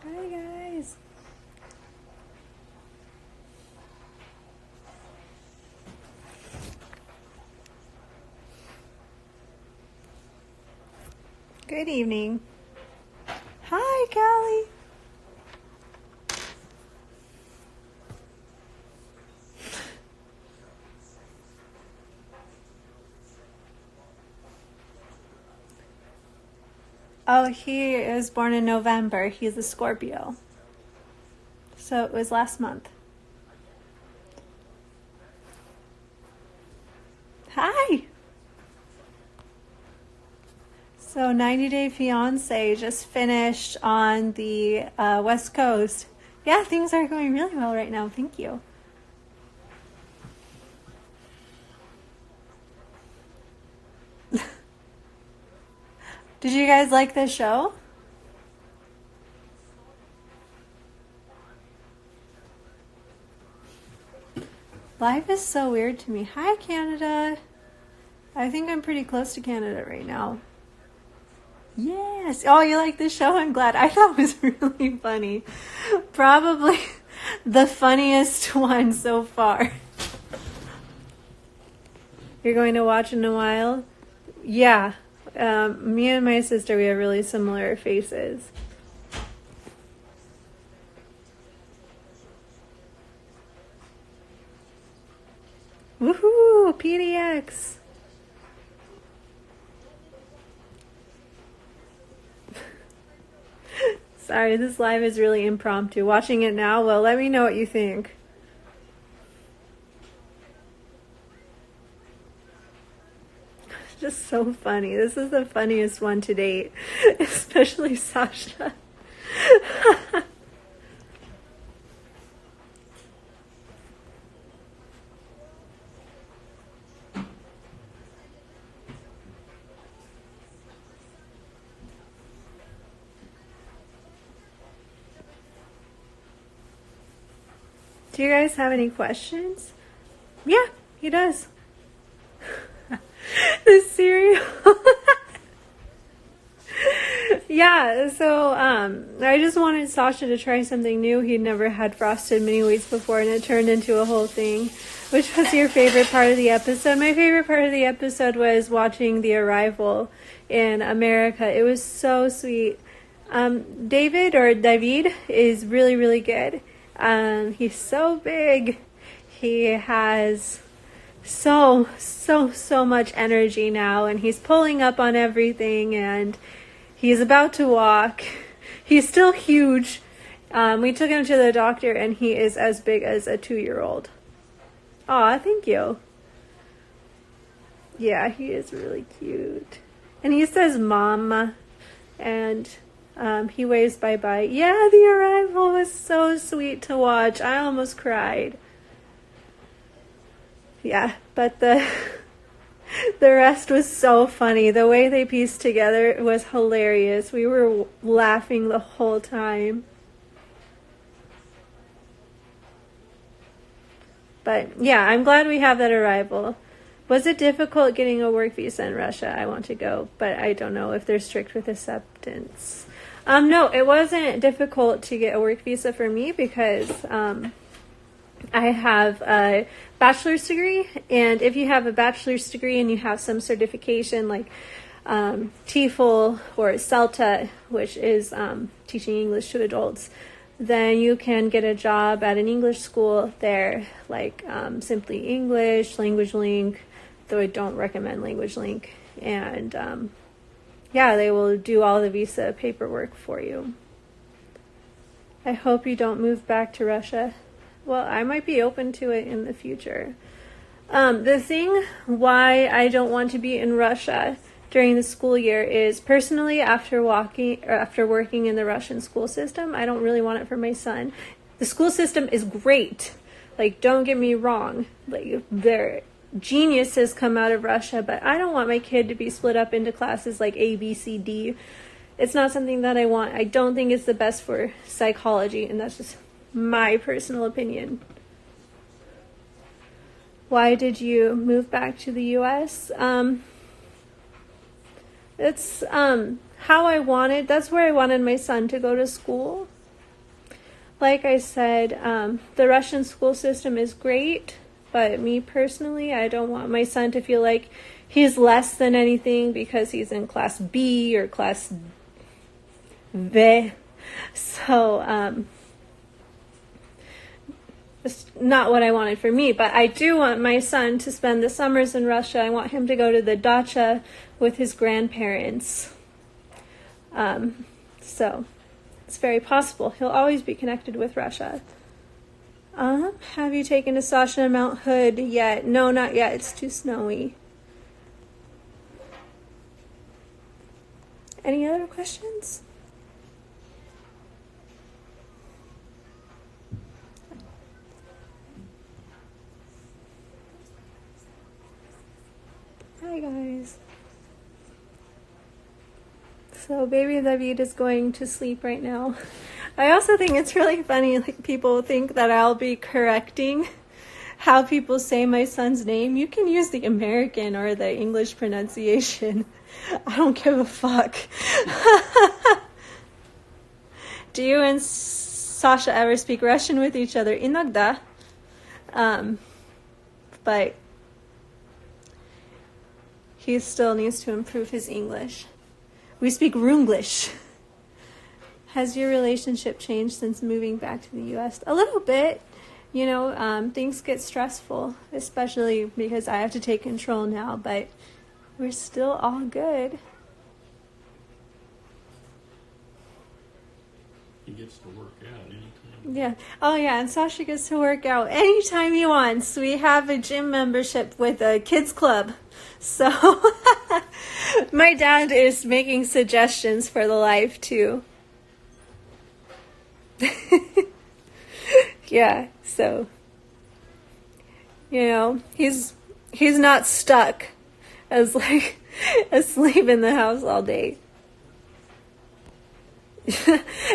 Hi guys. Good evening. Hi, Callie. Oh, he is born in November. He's a Scorpio. So it was last month. Hi. So 90 Day Fiance just finished on the West Coast. Yeah, things are going really well right now. Thank you. Did you guys like the show? Life is so weird to me. Hi, Canada. I think I'm pretty close to Canada right now. Yes. Oh, you like the show? I'm glad. I thought it was really funny. Probably the funniest one so far. You're going to watch in a while? Yeah. Me and my sister, we have really similar faces. Woohoo! PDX! Sorry, this live is really impromptu. Watching it now, well, let me know what you think. Just so funny. This is the funniest one to date, especially Sasha. Do you guys have any questions? Yeah, he does. The cereal. Yeah, so I just wanted Sasha to try something new. He'd never had frosted mini wheats before, and it turned into a whole thing. Which was your favorite part of the episode? My favorite part of the episode was watching the arrival in America. It was so sweet. David is really, really good. He's so big. He has so much energy now, and he's pulling up on everything, and he's about to walk. He's still huge. We took him to the doctor, and he is as big as a 2-year-old. Aw, thank you. Yeah, he is really cute. And he says mama, and he waves bye-bye. Yeah, the arrival was so sweet to watch. I almost cried. Yeah, but the rest was so funny. The way they pieced together was hilarious. We were laughing the whole time. But yeah, I'm glad we have that arrival. Was it difficult getting a work visa in Russia? I want to go, but I don't know if they're strict with acceptance. No, it wasn't difficult to get a work visa for me because I have a bachelor's degree, and if you have a bachelor's degree and you have some certification like TEFL or CELTA, which is teaching English to adults, then you can get a job at an English school there, like Simply English, Language Link, though I don't recommend Language Link, and yeah, they will do all the visa paperwork for you. I hope you don't move back to Russia. Well, I might be open to it in the future. The thing why I don't want to be in Russia during the school year is personally after working in the Russian school system, I don't really want it for my son. The school system is great. Like, don't get me wrong. Like, their geniuses come out of Russia, but I don't want my kid to be split up into classes like A, B, C, D. It's not something that I want. I don't think it's the best for psychology, and that's just my personal opinion. Why did you move back to the US? It's how I wanted, that's where I wanted my son to go to school. like I said, the Russian school system is great, but me personally, I don't want my son to feel like he's less than anything because he's in class B or class V. So, it's not what I wanted for me, but I do want my son to spend the summers in Russia. I want him to go to the dacha with his grandparents. So it's very possible. He'll always be connected with Russia. Have you taken to Sasha and Mount Hood yet? No, not yet. It's too snowy. Any other questions? Hi guys. So baby David is going to sleep right now. I also think it's really funny, like people think that I'll be correcting how people say my son's name. You can use the American or the English pronunciation. I don't give a fuck. Do you and Sasha ever speak Russian with each other? Иногда. But he still needs to improve his English. We speak Runglish. Has your relationship changed since moving back to the U.S.? A little bit. You know, things get stressful, especially because I have to take control now, but we're still all good. He gets to work out anytime. Yeah. Oh, yeah, and Sasha gets to work out anytime he wants. We have a gym membership with a kids club. So my dad is making suggestions for the life too. Yeah, so you know, he's not stuck as like asleep in the house all day.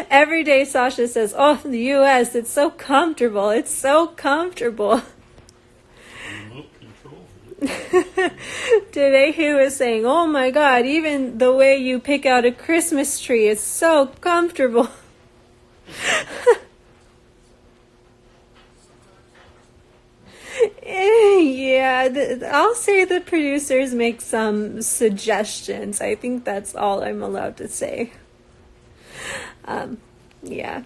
Every day Sasha says, "Oh, the US, it's so comfortable. It's so comfortable." Remote control. Today he was saying, "Oh my God, even the way you pick out a Christmas tree is so comfortable." Yeah, I'll say the producers make some suggestions. I think that's all I'm allowed to say. Yeah.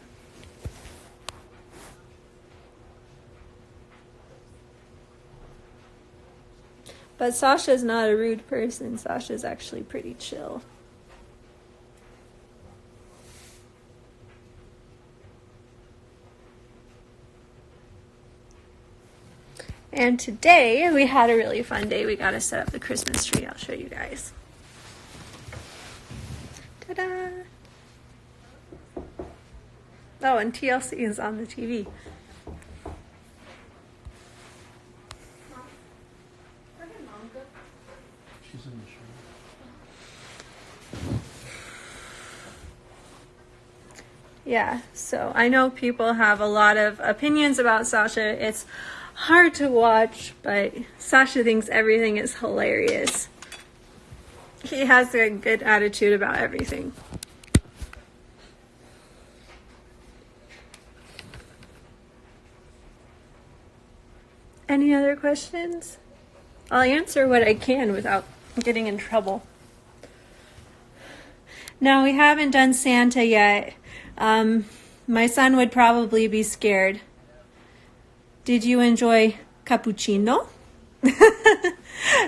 But Sasha's not a rude person. Sasha's actually pretty chill. And today we had a really fun day. We got to set up the Christmas tree. I'll show you guys. Ta-da! Oh, and TLC is on the TV. She's in the show. Yeah, so I know people have a lot of opinions about Sasha. It's hard to watch, but Sasha thinks everything is hilarious. He has a good attitude about everything. Any other questions? I'll answer what I can without getting in trouble. No, we haven't done Santa yet. My son would probably be scared. Did you enjoy cappuccino?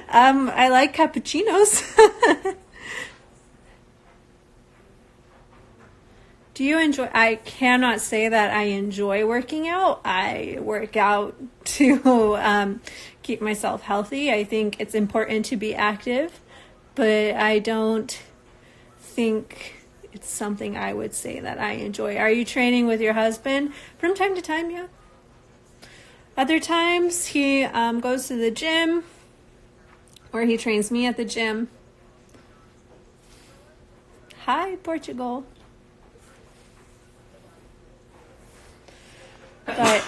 I like cappuccinos. Do you enjoy? I cannot say that I enjoy working out. I work out to keep myself healthy. I think it's important to be active, but I don't think it's something I would say that I enjoy. Are you training with your husband? From time to time, yeah. Other times he goes to the gym, or he trains me at the gym. Hi, Portugal. But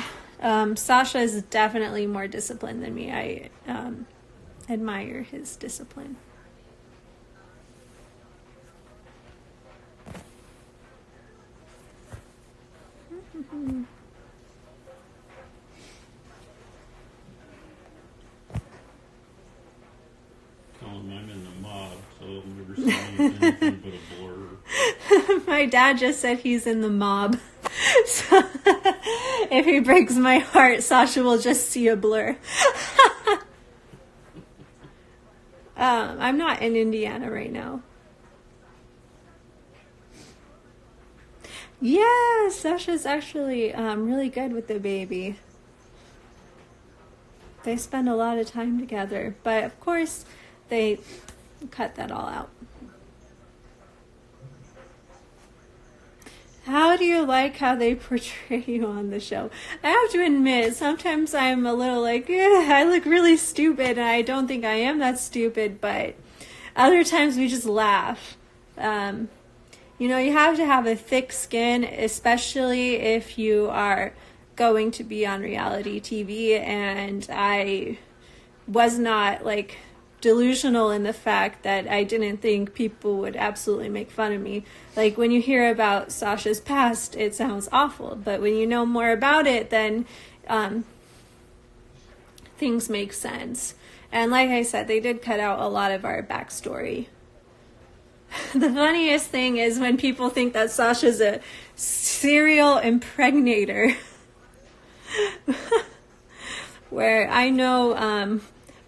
Sasha is definitely more disciplined than me. I admire his discipline. Tell him I'm in the mob, so I'll never see anything but a blur. My dad just said he's in the mob. So if he breaks my heart, Sasha will just see a blur. I'm not in Indiana right now. Yeah, Sasha's actually really good with the baby. They spend a lot of time together, but of course they cut that all out. How do you like how they portray you on the show? I have to admit, sometimes I'm a little like, I look really stupid, and I don't think I am that stupid, but other times we just laugh. You know, you have to have a thick skin, especially if you are going to be on reality TV, and I was not, like, delusional in the fact that I didn't think people would absolutely make fun of me. Like, when you hear about Sasha's past, it sounds awful, but when you know more about it, then things make sense. And like I said, they did cut out a lot of our backstory. The funniest thing is when people think that Sasha's a serial impregnator. Where I know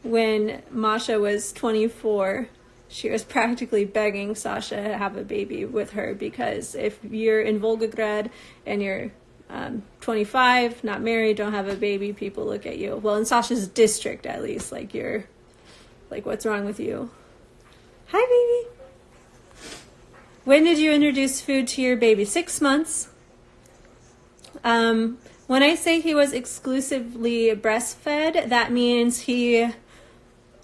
when Masha was 24, she was practically begging Sasha to have a baby with her, because if you're in Volgograd and you're 25, not married, don't have a baby, people look at you. Well, in Sasha's district, at least, like, you're, like, what's wrong with you? Hi, baby. When did you introduce food to your baby? 6 months. When I say he was exclusively breastfed, that means he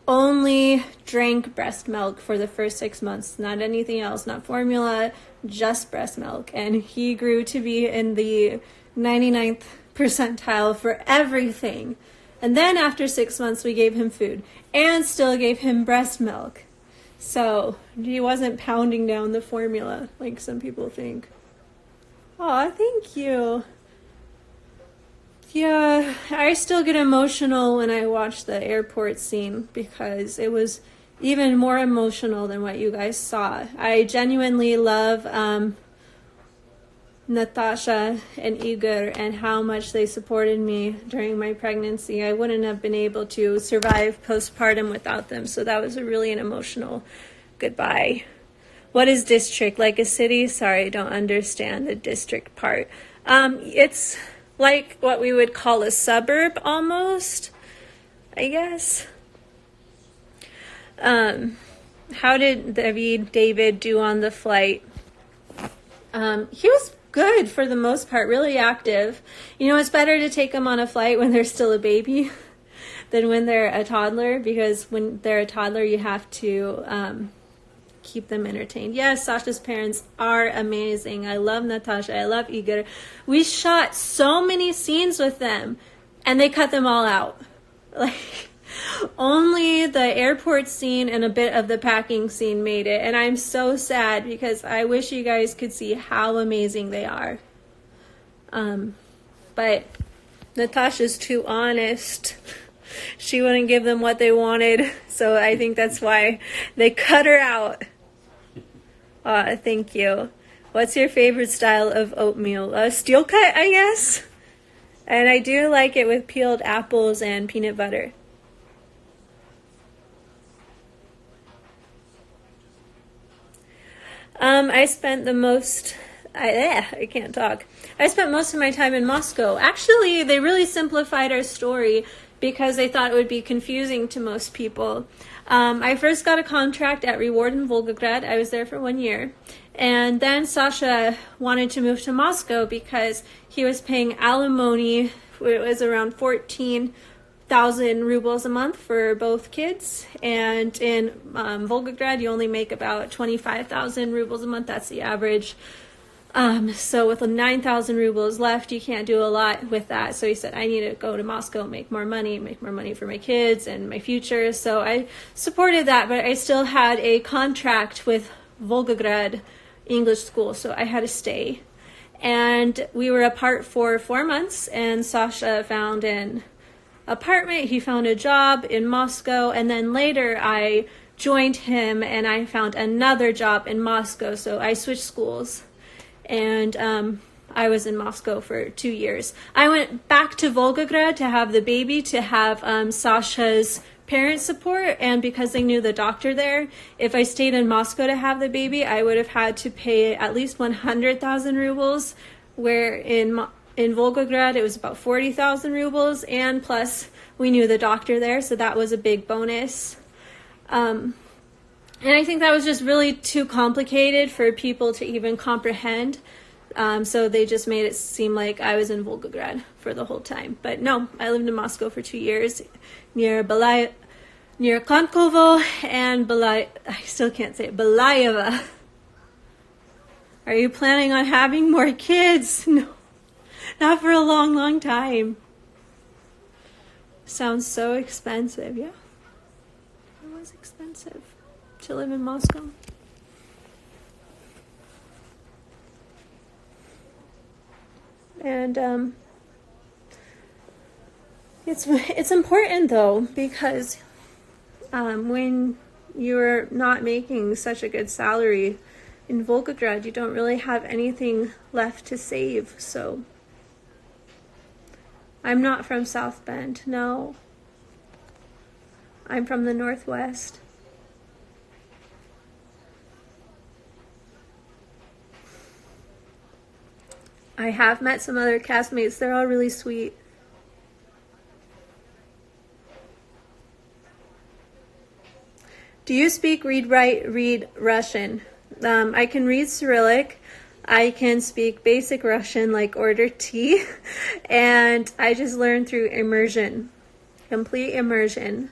only drank breast milk for the first 6 months, not anything else, not formula, just breast milk. And he grew to be in the 99th percentile for everything. And then after 6 months, we gave him food and still gave him breast milk. So he wasn't pounding down the formula like some people think. Aw, thank you. Yeah, I still get emotional when I watch the airport scene, because it was even more emotional than what you guys saw. I genuinely love Natasha and Igor and how much they supported me during my pregnancy. I wouldn't have been able to survive postpartum without them, so that was really an emotional goodbye. What is district? Like a city? Sorry, I don't understand the district part. It's like what we would call a suburb almost, I guess. How did David do on the flight? He was good for the most part, really active. You know, it's better to take them on a flight when they're still a baby than when they're a toddler, because when they're a toddler, you have to keep them entertained. Yes, Sasha's parents are amazing. I love Natasha. I love Igor. We shot so many scenes with them, and they cut them all out. Like, only the airport scene and a bit of the packing scene made it, and I'm so sad because I wish you guys could see how amazing they are. But Natasha's too honest. She wouldn't give them what they wanted, so I think that's why they cut her out. Thank you. What's your favorite style of oatmeal? Steel cut, I guess. And I do like it with peeled apples and peanut butter. I spent the most... I can't talk. I spent most of my time in Moscow. Actually, they really simplified our story because they thought it would be confusing to most people. I first got a contract at Reward in Volgograd. I was there for 1 year. And then Sasha wanted to move to Moscow because he was paying alimony. It was around 14,000 rubles a month for both kids. And in Volgograd, you only make about 25,000 rubles a month. That's the average. So with 9,000 rubles left, you can't do a lot with that. So he said, I need to go to Moscow, make more money for my kids and my future. So I supported that, but I still had a contract with Volgograd English school, so I had to stay. And we were apart for 4 months, and Sasha found an apartment. He found a job in Moscow, and then later I joined him and I found another job in Moscow. So I switched schools, and I was in Moscow for 2 years. I went back to Volgograd to have the baby, to have Sasha's parent support, and because they knew the doctor there, if I stayed in Moscow to have the baby, I would have had to pay at least 100,000 rubles, where in Volgograd it was about 40,000 rubles, and plus we knew the doctor there, so that was a big bonus. And I think that was just really too complicated for people to even comprehend. So they just made it seem like I was in Volgograd for the whole time. But no, I lived in Moscow for 2 years, near Konkovo and I still can't say it, Belayeva. Are you planning on having more kids? No, not for a long, long time. Sounds so expensive. Yeah, it was expensive to live in Moscow. And it's important though, because when you're not making such a good salary in Volgograd, you don't really have anything left to save. So I'm not from South Bend, no. I'm from the Northwest. I have met some other castmates. They're all really sweet. Do you speak, read, write, read Russian? I can read Cyrillic. I can speak basic Russian, like order tea. And I just learned through immersion. Complete immersion.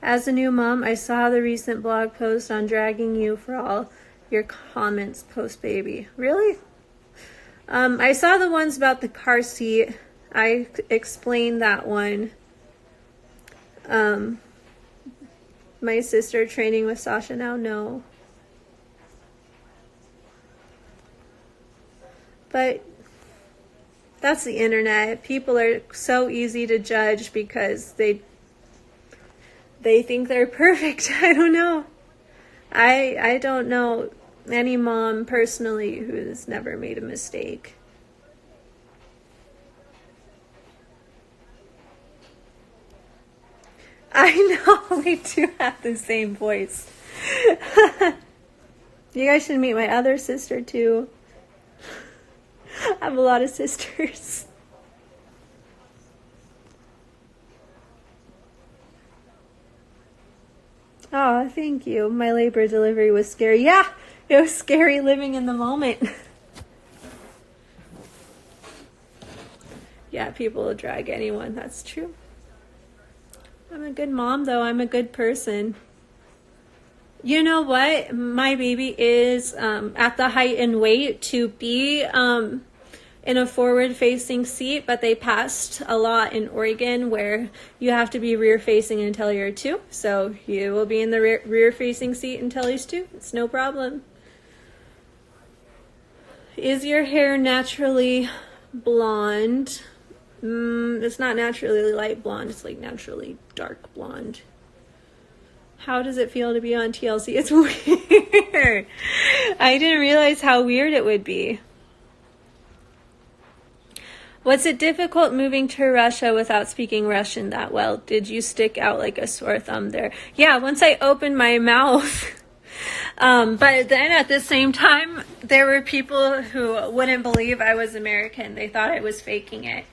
As a new mom, I saw the recent blog post on dragging you for all your comments post-baby. Really? I saw the ones about the car seat. I explained that one. My sister training with Sasha now, no. But that's the internet. People are so easy to judge because they think they're perfect. I don't know. I don't know any mom personally who's never made a mistake. I know, we do have the same voice. You guys should meet my other sister too. I have a lot of sisters. Oh, thank you. My labor delivery was scary. Yeah, it was scary living in the moment. Yeah, people will drag anyone. That's true. I'm a good mom, though. I'm a good person. You know what? My baby is at the height and weight to be in a forward-facing seat, but they passed a law in Oregon where you have to be rear-facing until you're 2. So you will be in the rear-facing seat until he's 2. It's no problem. Is your hair naturally blonde? It's not naturally light blonde. It's like naturally dark blonde. How does it feel to be on TLC? It's weird. I didn't realize how weird it would be. Was it difficult moving to Russia without speaking Russian that well? Did you stick out like a sore thumb there? Yeah, once I opened my mouth. But then at the same time, there were people who wouldn't believe I was American. They thought I was faking it.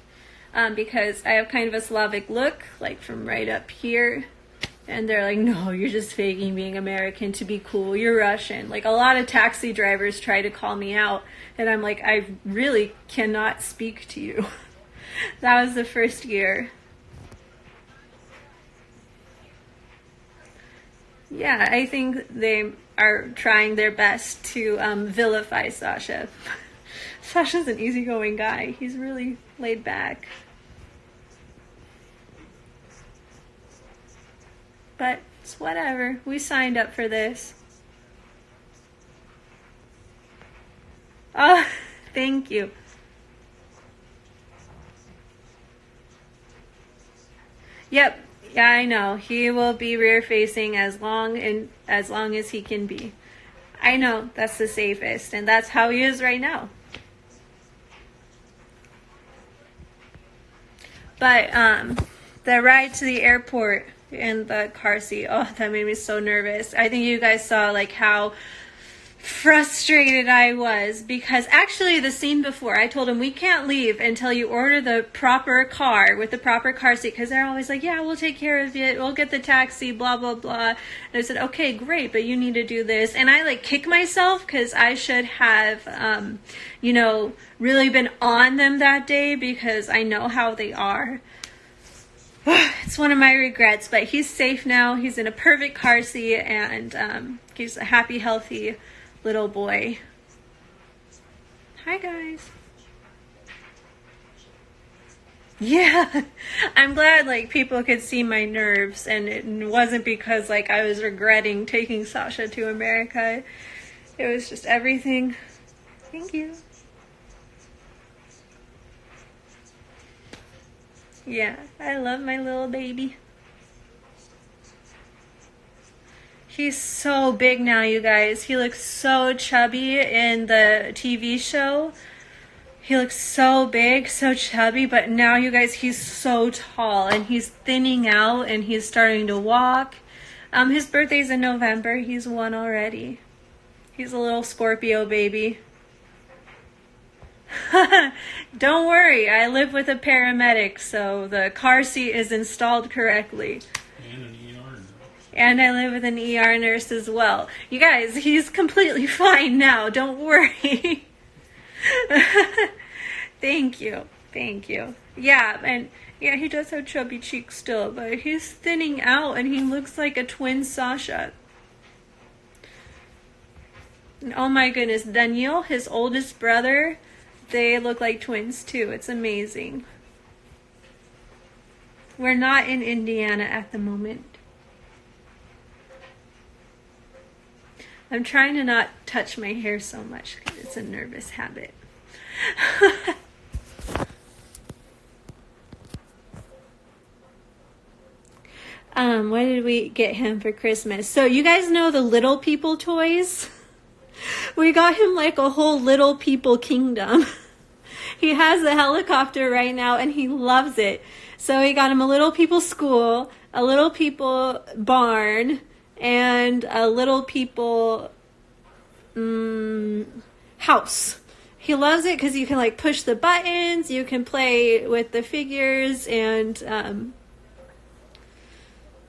Because I have kind of a Slavic look, like from right up here. And they're like, no, you're just faking being American to be cool. You're Russian. Like a lot of taxi drivers try to call me out. And I'm like, I really cannot speak to you. That was the first year. Yeah, I think they are trying their best to vilify Sasha. Sasha's an easygoing guy. He's really laid back. But It's whatever. We signed up for this. Oh, thank you. Yep. Yeah, I know. He will be rear facing as long as he can be. I know that's the safest, and that's how he is right now. But the ride to the airport in the car seat, oh, that made me so nervous. I think you guys saw like how frustrated I was, because actually the scene before, I told him we can't leave until you order the proper car with the proper car seat, because they're always like, yeah, we'll take care of it, we'll get the taxi, blah blah blah. And I said, okay, great, but you need to do this. And I like kick myself because I should have really been on them that day, because I know how they are. It's one of my regrets, but he's safe now. He's in a perfect car seat, and he's a happy, healthy little boy. Hi, guys. Yeah, I'm glad like people could see my nerves, and it wasn't because like I was regretting taking Sasha to America. It was just everything. Thank you. Yeah, I love my little baby. He's so big now, you guys. He looks so chubby in the TV show. He looks so big, so chubby, but now, you guys, he's so tall, and he's thinning out, and he's starting to walk. His birthday's in November. He's 1 already. He's a little Scorpio baby. Don't worry, I live with a paramedic, so the car seat is installed correctly. And an ER nurse. And I live with an ER nurse as well. You guys, he's completely fine now. Don't worry. Thank you. Thank you. Yeah, and yeah, he does have chubby cheeks still, but he's thinning out, and he looks like a twin Sasha. And oh my goodness, Daniel, his oldest brother, they look like twins too. It's amazing. We're not in Indiana at the moment. I'm trying to not touch my hair so much because it's a nervous habit. What did we get him for Christmas? So you guys know the Little People toys? We got him like a whole Little People kingdom. He has the helicopter right now, and he loves it. So we got him a Little People school, a Little People barn, and a Little People house. He loves it because you can like push the buttons, you can play with the figures, and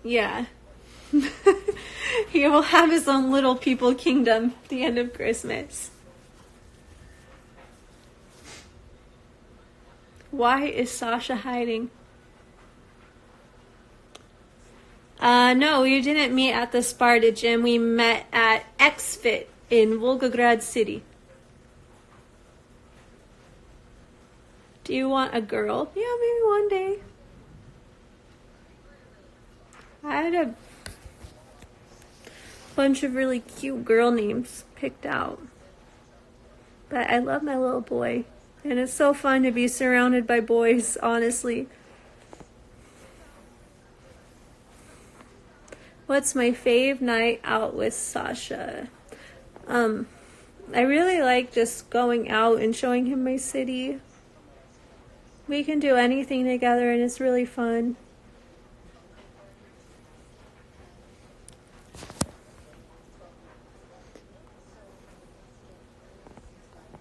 yeah. He will have his own Little People kingdom at the end of Christmas. Why is Sasha hiding? No, we didn't meet at the Sparta gym. We met at XFit in Volgograd City. Do you want a girl? Yeah, maybe one day. I had a bunch of really cute girl names picked out. But I love my little boy. And it's so fun to be surrounded by boys, honestly. What's my fave night out with Sasha? I really like just going out and showing him my city. We can do anything together, and it's really fun.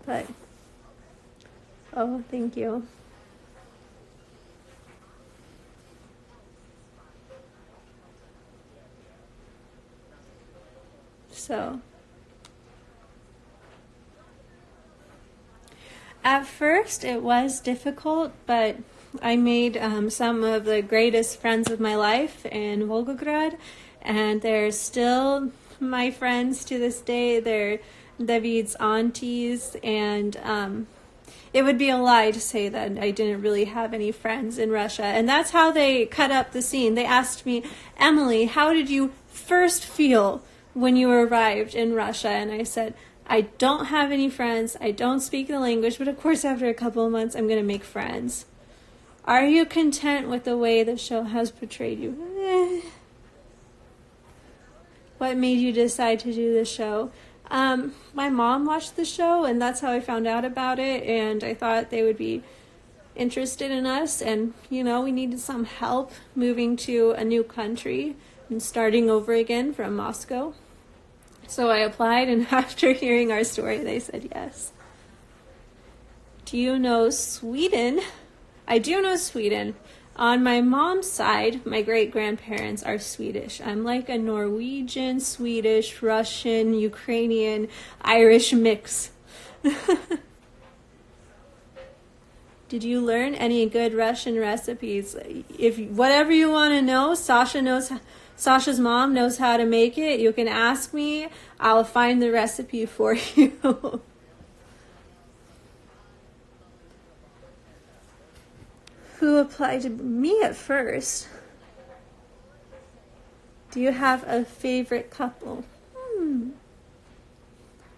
But, oh, thank you. So, at first it was difficult, but I made some of the greatest friends of my life in Volgograd, and they're still my friends to this day. They're David's aunties, and it would be a lie to say that I didn't really have any friends in Russia. And that's how they cut up the scene. They asked me, Emily, how did you first feel when you arrived in Russia? And I said, I don't have any friends. I don't speak the language. But of course, after a couple of months, I'm going to make friends. Are you content with the way the show has portrayed you? What made you decide to do the show? My mom watched the show, and that's how I found out about it, and I thought they would be interested in us, and, we needed some help moving to a new country and starting over again from Moscow. So I applied, and after hearing our story, they said yes. Do you know Sweden? I do know Sweden. On my mom's side, my great-grandparents are Swedish. I'm like a Norwegian, Swedish, Russian, Ukrainian, Irish mix. Did you learn any good Russian recipes? If whatever you want to know, Sasha's mom knows how to make it. You can ask me. I'll find the recipe for you. Who applied to me at first? Do you have a favorite couple?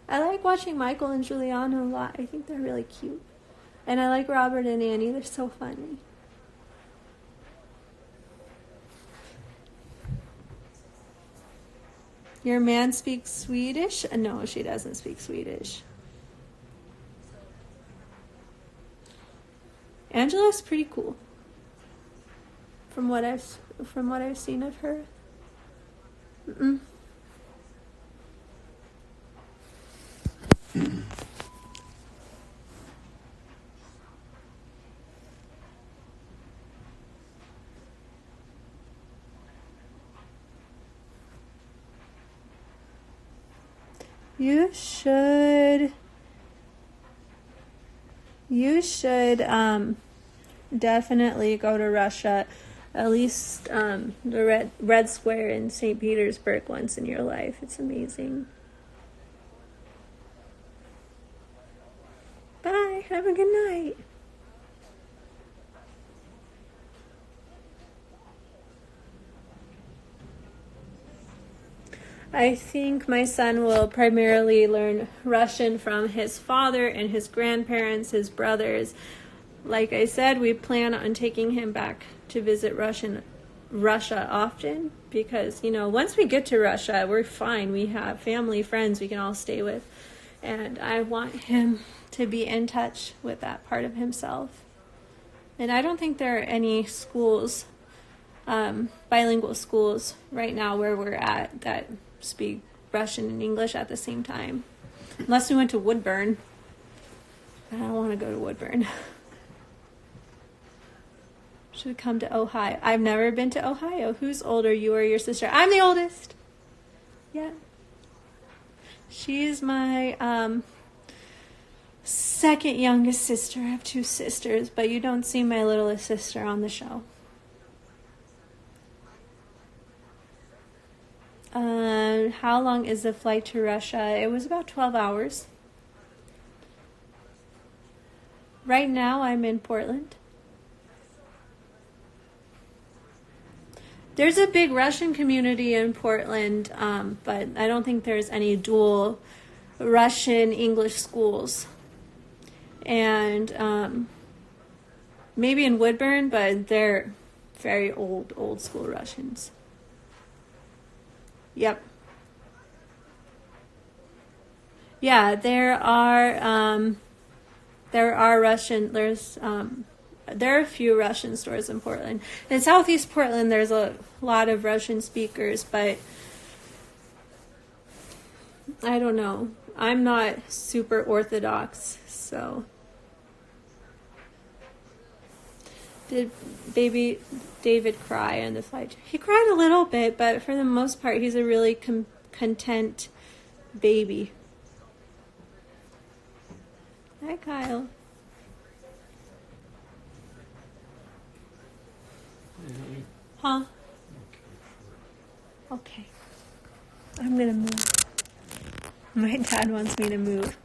I like watching Michael and Juliana a lot. I think they're really cute. And I like Robert and Annie. They're so funny. Your man speaks Swedish? No, she doesn't speak Swedish. Angela's pretty cool. From what I've seen of her. You should definitely go to Russia, at least the Red Square in St. Petersburg once in your life. It's amazing. Bye. Have a good night. I think my son will primarily learn Russian from his father and his grandparents, his brothers. Like I said, we plan on taking him back to visit Russia often because, once we get to Russia, we're fine. We have family, friends we can all stay with. And I want him to be in touch with that part of himself. And I don't think there are any schools, bilingual schools right now where we're at that speak Russian and English at the same time. Unless we went to Woodburn. I don't want to go to Woodburn. Should come to Ohio. I've never been to Ohio. Who's older, you or your sister? I'm the oldest. Yeah. She's my second youngest sister. I have two sisters, but you don't see my littlest sister on the show. How long is the flight to Russia? It was about 12 hours. Right now I'm in Portland. There's a big Russian community in Portland, but I don't think there's any dual Russian English schools. And maybe in Woodburn, but they're very old school Russians. Yep. Yeah, there are Russian. There are a few Russian stores in Portland. In Southeast Portland, there's a lot of Russian speakers, but I don't know. I'm not super Orthodox, so. Did baby David cry on the flight? He cried a little bit, but for the most part, he's a really content baby. Hi, Kyle. Huh? Okay. I'm gonna move. My dad wants me to move.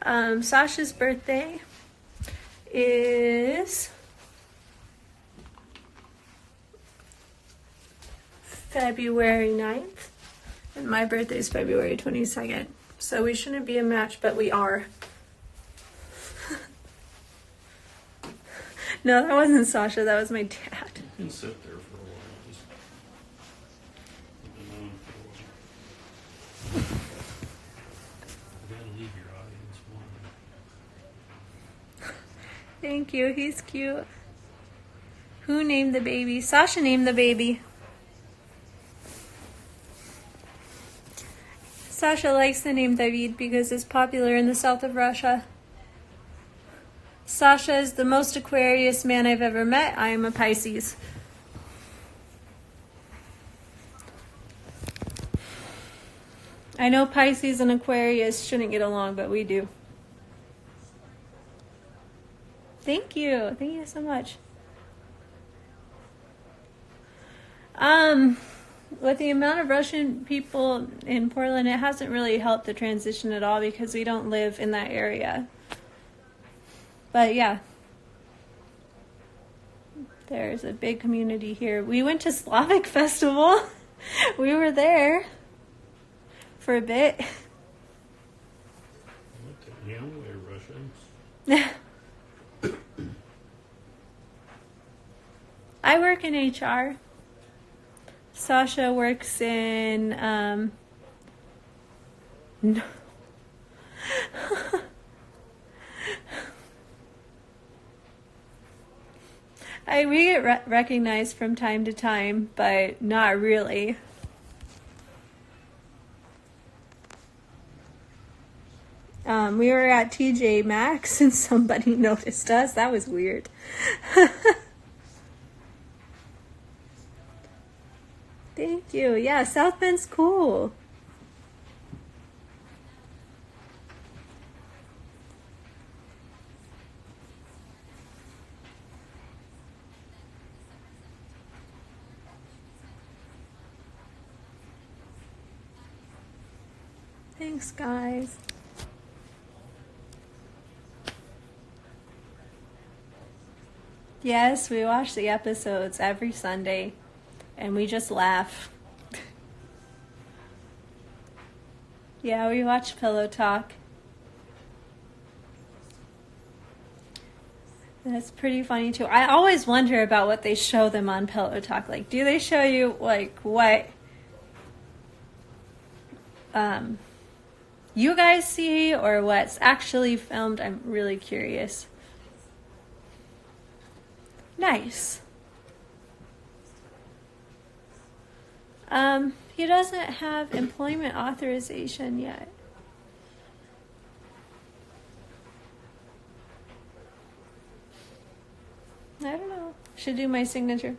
Sasha's birthday is February 9th, and my birthday is February 22nd. So we shouldn't be a match, but we are. No, that wasn't Sasha, that was my dad. You can sit there for a while. Just leave it alone for a while. You gotta leave your audience one. Thank you, he's cute. Who named the baby? Sasha named the baby. Sasha likes the name David because it's popular in the south of Russia. Sasha is the most Aquarius man I've ever met. I am a Pisces. I know Pisces and Aquarius shouldn't get along, but we do. Thank you. Thank you so much. With the amount of Russian people in Portland, it hasn't really helped the transition at all because we don't live in that area. But yeah, there's a big community here. We went to Slavic Festival. We were there for a bit. What the hell, we're Russians? I work in HR. Sasha works in no. We get recognized from time to time, but not really. We were at TJ Maxx and somebody noticed us. That was weird. Thank you. Yeah, South Bend's cool. Thanks, guys. Yes, we watch the episodes every Sunday, and we just laugh. Yeah, we watch Pillow Talk. That's pretty funny, too. I always wonder about what they show them on Pillow Talk. Like, do they show you, like, what you guys see or what's actually filmed? I'm really curious. Nice. He doesn't have employment authorization yet. I don't know. Should do my signature.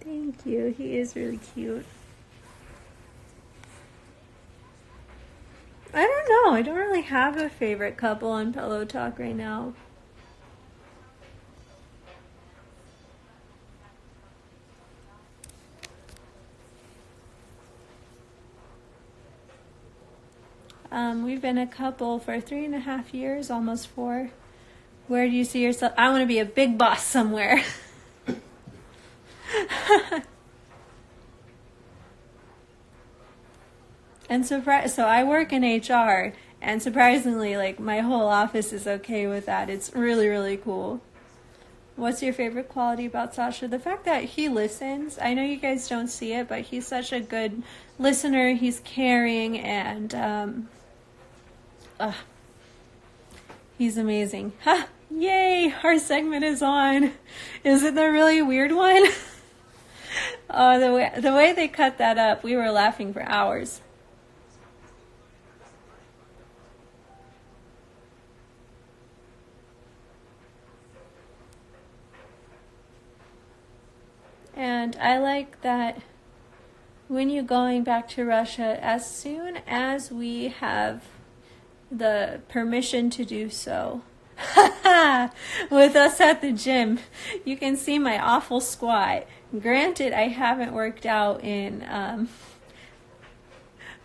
Thank you. He is really cute. I don't know. I don't really have a favorite couple on Pillow Talk right now. We've been a couple for 3.5 years, almost 4. Where do you see yourself? I want to be a big boss somewhere. And so I work in HR, and surprisingly, like, my whole office is okay with that. It's really, really cool. What's your favorite quality about Sasha? The fact that he listens. I know you guys don't see it, but he's such a good listener. He's caring, and he's amazing. Ha! Yay! Our segment is on. Is it the really weird one? Oh, the way they cut that up, we were laughing for hours. And I like that when you're going back to Russia, as soon as we have the permission to do so, With us at the gym, you can see my awful squat. Granted, I haven't worked out in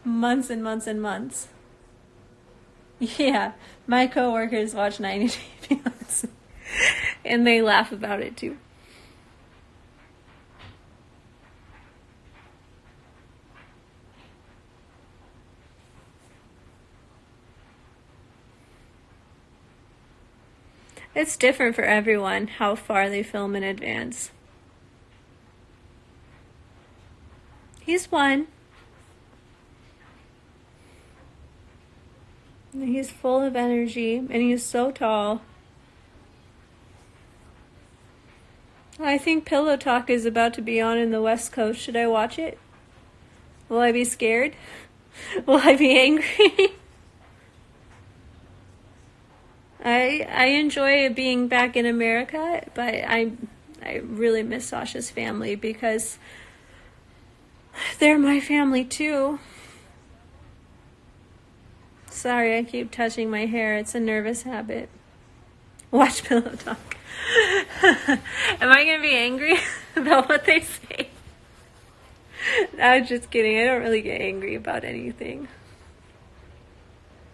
months and months and months. Yeah, my coworkers watch 90 Day Fiance, and they laugh about it too. It's different for everyone how far they film in advance. He's one. He's full of energy, and he's so tall. I think Pillow Talk is about to be on in the West Coast. Should I watch it? Will I be scared? Will I be angry? I enjoy being back in America, but I really miss Sasha's family because they're my family too. Sorry, I keep touching my hair. It's a nervous habit. Watch Pillow Talk. Am I going to be angry about what they say? I'm just kidding. I don't really get angry about anything.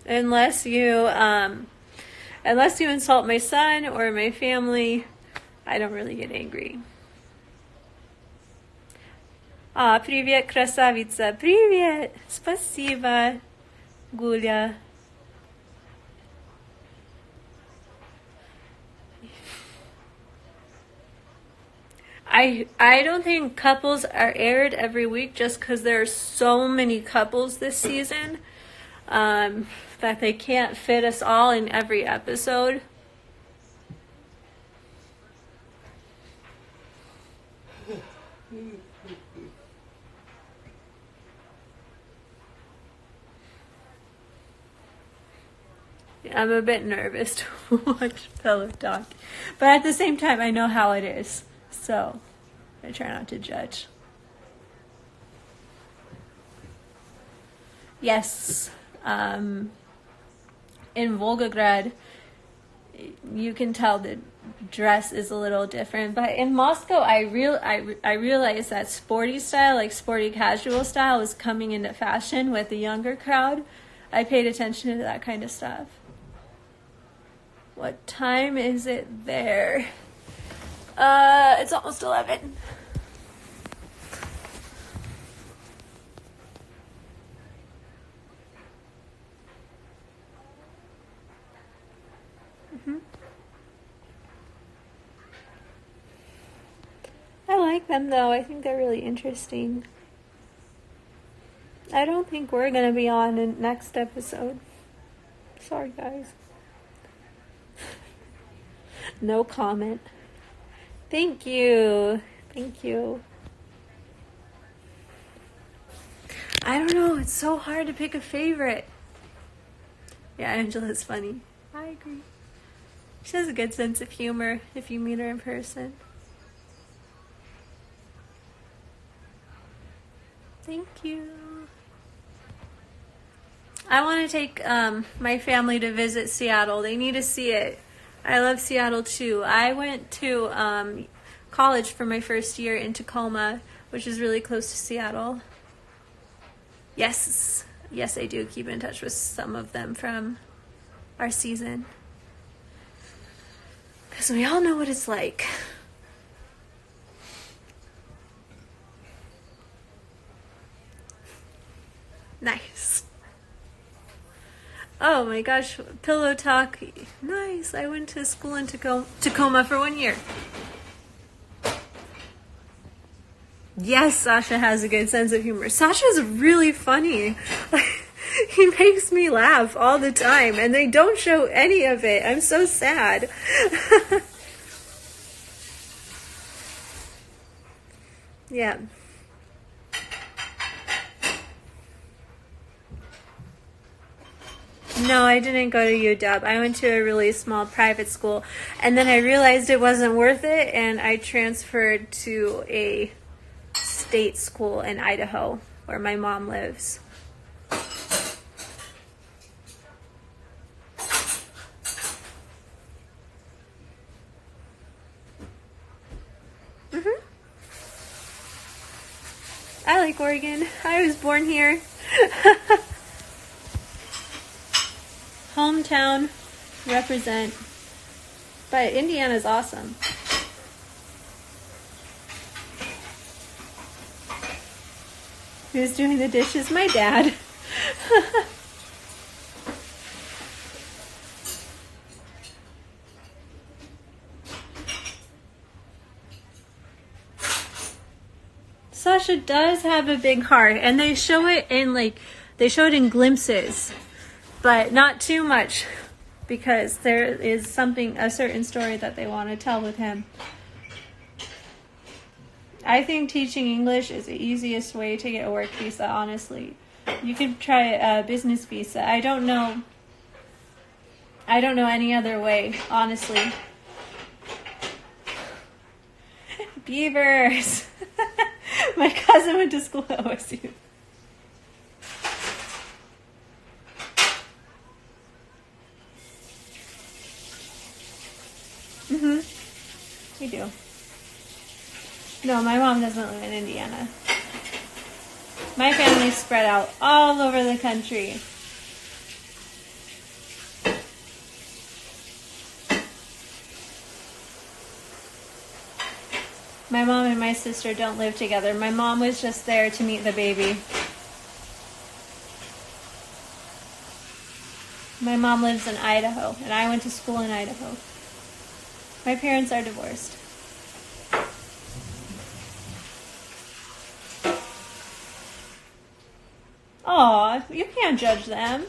Unless you insult my son or my family, I don't really get angry. Привет, красавица. Привет. Спасибо, Гуля. I don't think couples are aired every week just because there are so many couples this season that they can't fit us all in every episode. I'm a bit nervous to watch Pillow Talk, but at the same time I know how it is, so I try not to judge. Yes, in Volgograd, you can tell the dress is a little different, but in Moscow, I realized that sporty style, like sporty casual style, is coming into fashion with the younger crowd. I paid attention to that kind of stuff. What time is it there? It's almost 11. I like them though. I think they're really interesting. I don't think we're gonna be on in next episode. Sorry, guys. No comment. Thank you. Thank you. I don't know. It's so hard to pick a favorite. Yeah, Angela's funny. I agree. She has a good sense of humor if you meet her in person. Thank you. I want to take my family to visit Seattle. They need to see it. I love Seattle too. I went to college for my first year in Tacoma, which is really close to Seattle. Yes, I do keep in touch with some of them from our season. Because we all know what it's like. Nice. Oh my gosh, Pillow Talk. Nice. I went to school in Tacoma for 1 year. Yes, Sasha has a good sense of humor. Sasha's really funny. He makes me laugh all the time, and they don't show any of it. I'm so sad. Yeah. No, I didn't go to UW. I went to a really small private school, and then I realized it wasn't worth it, and I transferred to a state school in Idaho, where my mom lives. Oregon. I was born here. Hometown represent. But Indiana's awesome. Who's doing the dishes? My dad. Sasha does have a big heart, and they show it in glimpses, but not too much, because there is a certain story that they want to tell with him. I think teaching English is the easiest way to get a work visa, honestly. You could try a business visa. I don't know any other way, honestly. Beavers! My cousin went to school at OSU. We do. No, my mom doesn't live in Indiana. My family's spread out all over the country. My mom and my sister don't live together. My mom was just there to meet the baby. My mom lives in Idaho, and I went to school in Idaho. My parents are divorced. Aw, you can't judge them.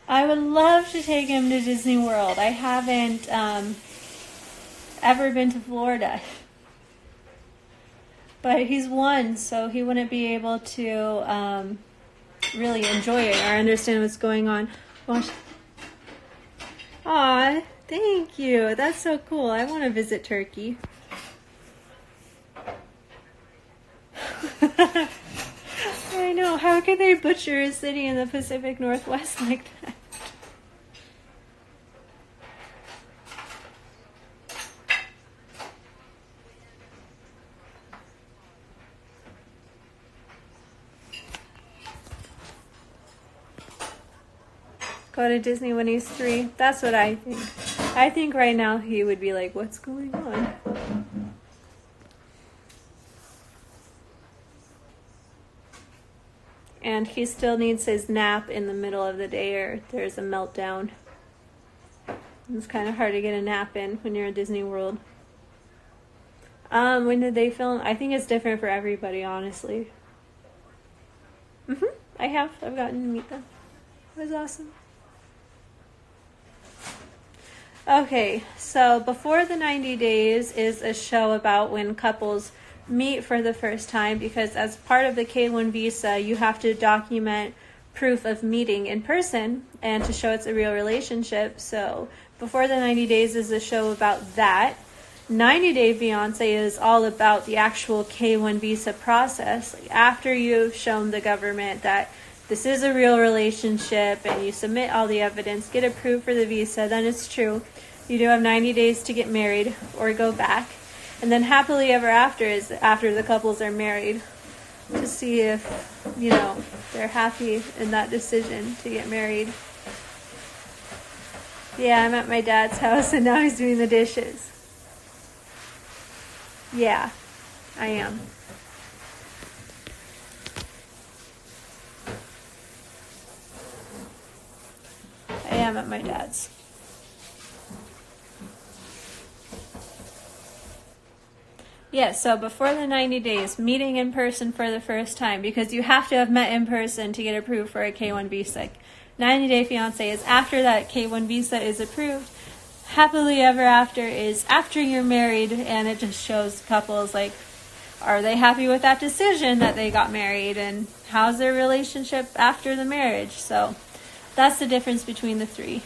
I would love to take him to Disney World. I haven't ever been to Florida. But he's one, so he wouldn't be able to really enjoy it or understand what's going on. Aw, thank you. That's so cool. I want to visit Turkey. I know. How could they butcher a city in the Pacific Northwest like that? Go to Disney when he's 3. That's what I think. I think right now he would be like, what's going on? And he still needs his nap in the middle of the day or there's a meltdown. It's kind of hard to get a nap in when you're at Disney World. When did they film? I think it's different for everybody, honestly. I have. I've gotten to meet them. It was awesome. Okay, so Before the 90 Days is a show about when couples meet for the first time, because as part of the K-1 visa, you have to document proof of meeting in person and to show it's a real relationship. So Before the 90 Days is a show about that. 90 Day Fiance is all about the actual K-1 visa process. Like after you've shown the government that this is a real relationship and you submit all the evidence, get approved for the visa, then it's true. You do have 90 days to get married or go back. And then happily ever after is after the couples are married, to see if, they're happy in that decision to get married. Yeah, I'm at my dad's house and now he's doing the dishes. Yeah, I am. I am at my dad's. Yes, so Before the 90 Days, meeting in person for the first time, because you have to have met in person to get approved for a K-1 visa. 90 Day Fiance is after that K-1 visa is approved. Happily Ever After is after you're married, and it just shows couples, like, are they happy with that decision that they got married, and how's their relationship after the marriage? So that's the difference between the three.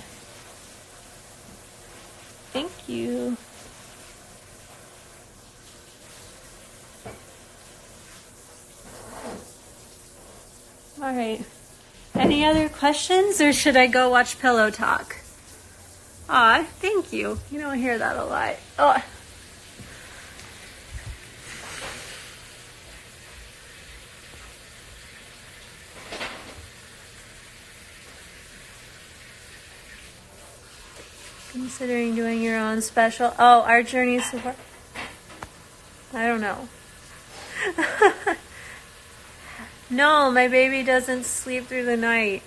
Thank you. All right. Any other questions, or should I go watch Pillow Talk? Aw, thank you. You don't hear that a lot. Oh. Considering doing your own special. Oh, our journey so far. I don't know. No, my baby doesn't sleep through the night.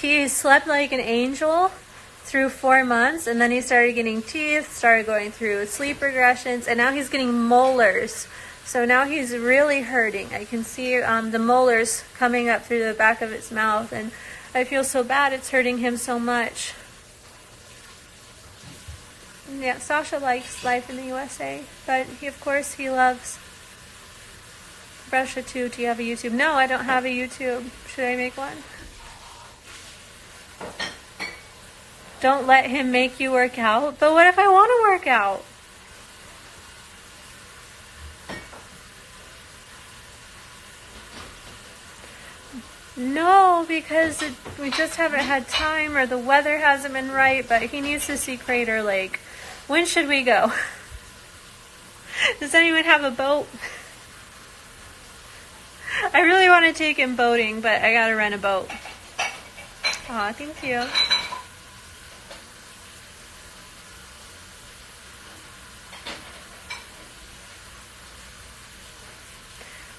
He slept like an angel through 4 months, and then he started getting teeth, started going through sleep regressions, and now he's getting molars. So now he's really hurting. I can see the molars coming up through the back of his mouth, and I feel so bad. It's hurting him so much. Yeah, Sasha likes life in the USA, but of course he loves Russia too. Do you have a YouTube? No, I don't have a YouTube. Should I make one? Don't let him make you work out. But what if I want to work out? No, because we just haven't had time, or the weather hasn't been right, but he needs to see Crater Lake. When should we go? Does anyone have a boat? I really want to take him boating, but I gotta rent a boat. Aw, thank you.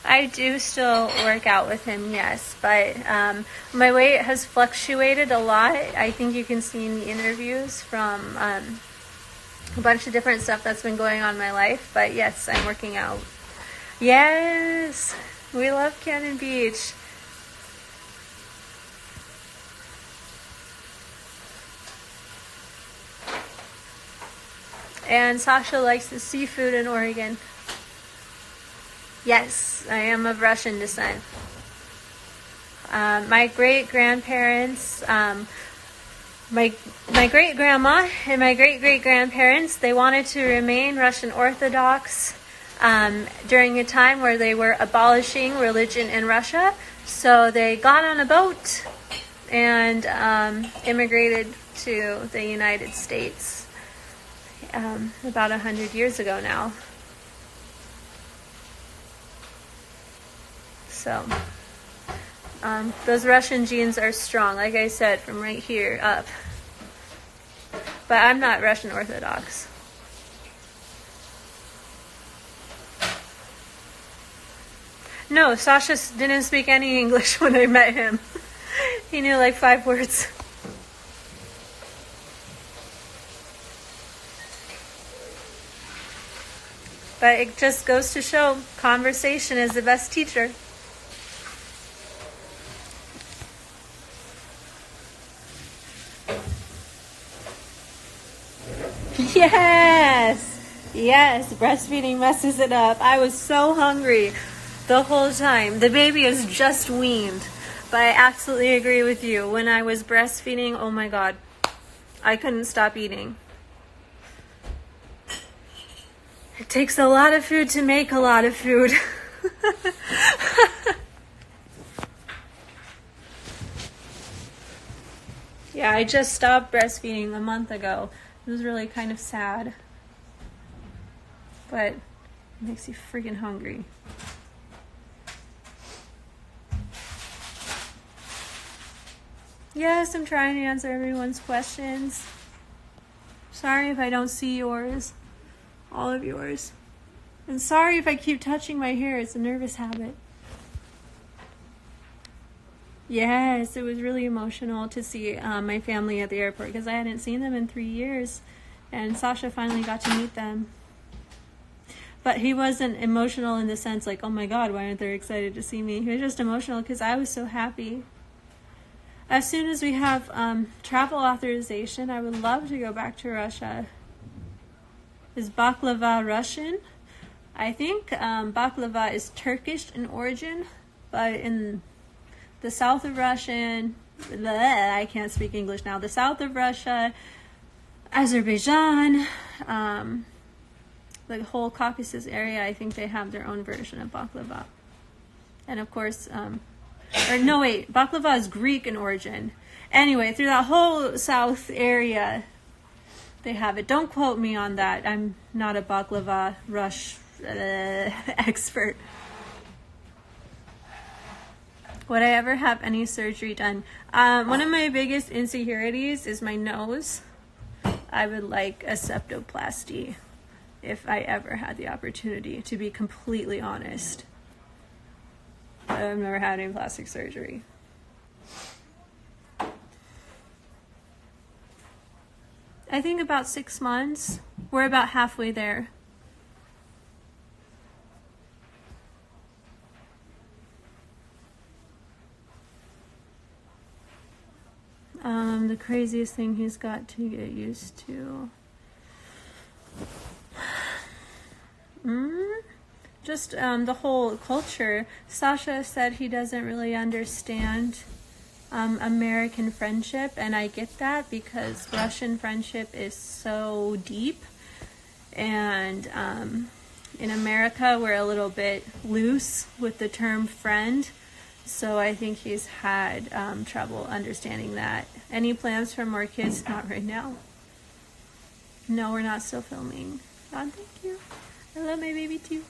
I do still work out with him, yes, but my weight has fluctuated a lot. I think you can see in the interviews from a bunch of different stuff that's been going on in my life, but yes, I'm working out. Yes, we love Cannon Beach. And Sasha likes the seafood in Oregon. Yes, I am of Russian descent. My great-grandparents, my great-grandma and my great-great-grandparents, they wanted to remain Russian Orthodox during a time where they were abolishing religion in Russia. So they got on a boat and immigrated to the United States about 100 years ago now. So, those Russian genes are strong, like I said, from right here up. But I'm not Russian Orthodox. No, Sasha didn't speak any English when I met him. He knew like 5 words. But it just goes to show, conversation is the best teacher. Yes! Yes, breastfeeding messes it up. I was so hungry the whole time. The baby is just weaned. But I absolutely agree with you. When I was breastfeeding, oh my God, I couldn't stop eating. It takes a lot of food to make a lot of food. Yeah, I just stopped breastfeeding a month ago. It was really kind of sad. But it makes you freaking hungry. Yes, I'm trying to answer everyone's questions. Sorry if I don't see yours. All of yours. And sorry if I keep touching my hair. It's a nervous habit. Yes, it was really emotional to see my family at the airport because I hadn't seen them in 3 years. And Sasha finally got to meet them. But he wasn't emotional in the sense like, oh my God, why aren't they excited to see me? He was just emotional because I was so happy. As soon as we have travel authorization, I would love to go back to Russia. Is baklava Russian? I think baklava is Turkish in origin, but in the south of Russia, I can't speak English now, the south of Russia, Azerbaijan, the whole Caucasus area, I think they have their own version of baklava. And of course, Or no, wait, baklava is Greek in origin. Anyway, through that whole south area, they have it. Don't quote me on that. I'm not a baklava rush expert. Would I ever have any surgery done? One of my biggest insecurities is my nose. I would like a septoplasty if I ever had the opportunity, to be completely honest. I've never had any plastic surgery. I think about 6 months. We're about halfway there. The craziest thing he's got to get used to. Just the whole culture. Sasha said he doesn't really understand American friendship, and I get that because Russian friendship is so deep, and in America we're a little bit loose with the term friend, so I think he's had trouble understanding that. Any plans for more kids? Not right now. No, we're not still filming. God, thank you. I love my baby too.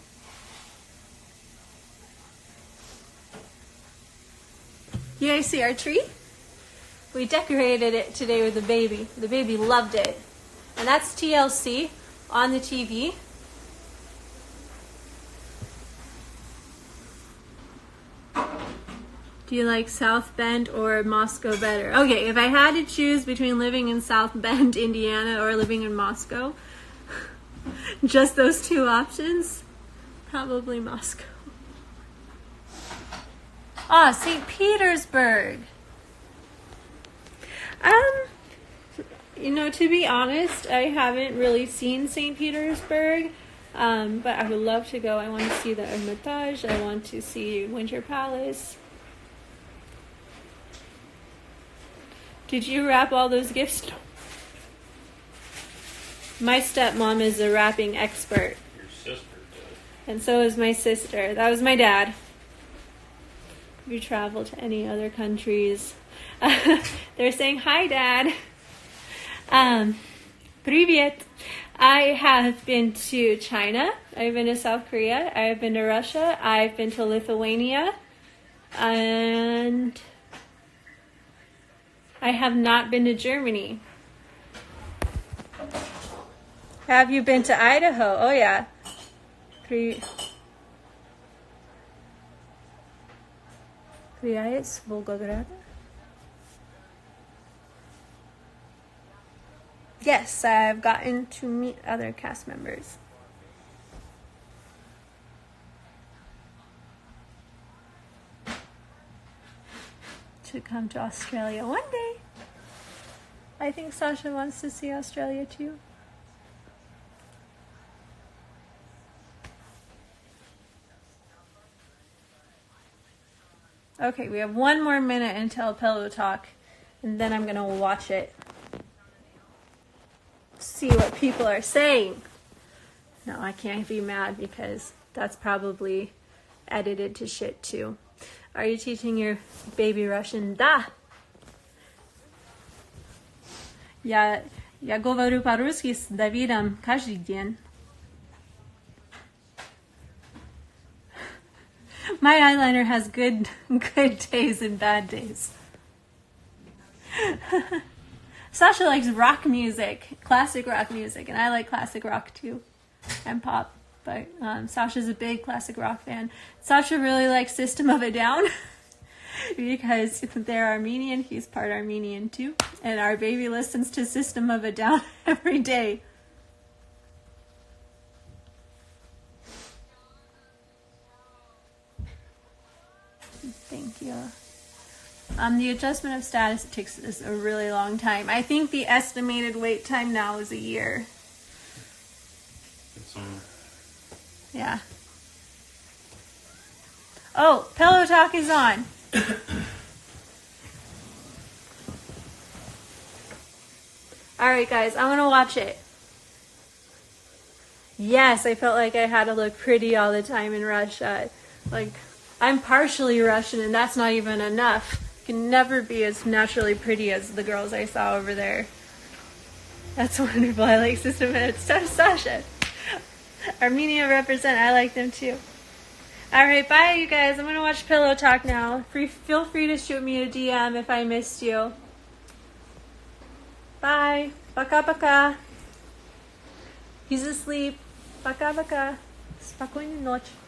You guys see our tree? We decorated it today with the baby. The baby loved it. And that's TLC on the TV. Do you like South Bend or Moscow better? Okay, if I had to choose between living in South Bend, Indiana, or living in Moscow, just those two options, probably Moscow. Ah, St. Petersburg. You know, to be honest, I haven't really seen St. Petersburg, but I would love to go. I want to see the Hermitage. I want to see Winter Palace. Did you wrap all those gifts? My stepmom is a wrapping expert. Your sister does. And so is my sister. That was my dad. Have you traveled to any other countries? They're saying, hi, Dad. Привет. I have been to China. I've been to South Korea. I've been to Russia. I've been to Lithuania. And I have not been to Germany. Have you been to Idaho? Oh, yeah. Приезд, Volgograd. Yes, I've gotten to meet other cast members. To come to Australia one day. I think Sasha wants to see Australia too. Okay, we have 1 more minute until Pillow Talk, and then I'm gonna watch it. See what people are saying. No, I can't be mad because that's probably edited to shit too. Are you teaching your baby Russian? Да. Я говорю по-русски с Давидом каждый день. My eyeliner has good days and bad days. Sasha likes rock music, classic rock music, and I like classic rock too, and pop. But Sasha's a big classic rock fan. Sasha really likes System of a Down because they're Armenian. He's part Armenian too, and our baby listens to System of a Down every day. Thank you. The adjustment of status takes us a really long time. I think the estimated wait time now is a year. It's on. Yeah. Oh, Pillow Talk is on. Alright guys, I'm gonna watch it. Yes, I felt like I had to look pretty all the time in Russia. Like, I'm partially Russian, and that's not even enough. Can never be as naturally pretty as the girls I saw over there. That's wonderful. I like System and Sasha. Armenia represent. I like them too. Alright, bye you guys. I'm going to watch Pillow Talk now. Feel free to shoot me a DM if I missed you. Bye. Baka baka. He's asleep. Baka baka. Spokojnej nocy.